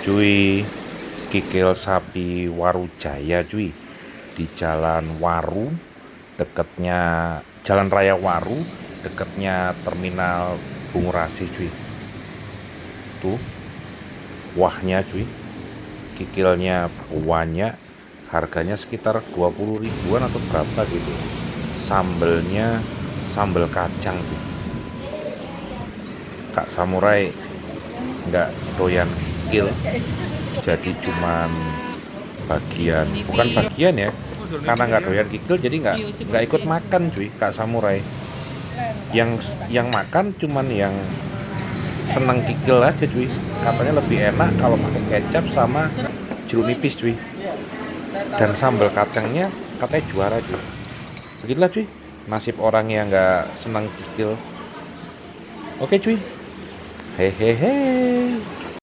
Cuy, kikil sapi Warujaya cuy, di Jalan Waru, deketnya Jalan Raya Waru, deketnya Terminal Bungurasi cuy. Tuh, wahnya cuy, kikilnya banyak, harganya sekitar 20 ribuan atau berapa gitu. Sambelnya sambel kacang tuh. Kak Samurai nggak doyan kikil, jadi cuman bukan bagian ya, karena nggak doyan kikil jadi nggak ikut makan cuy. Kak Samurai yang makan cuman yang seneng kikil aja cuy, katanya lebih enak kalau pakai kecap sama jeruk nipis cuy, dan sambal kacangnya katanya juara cuy. Begitulah cuy nasib orang yang nggak seneng kikil. Oke cuy, hehehe.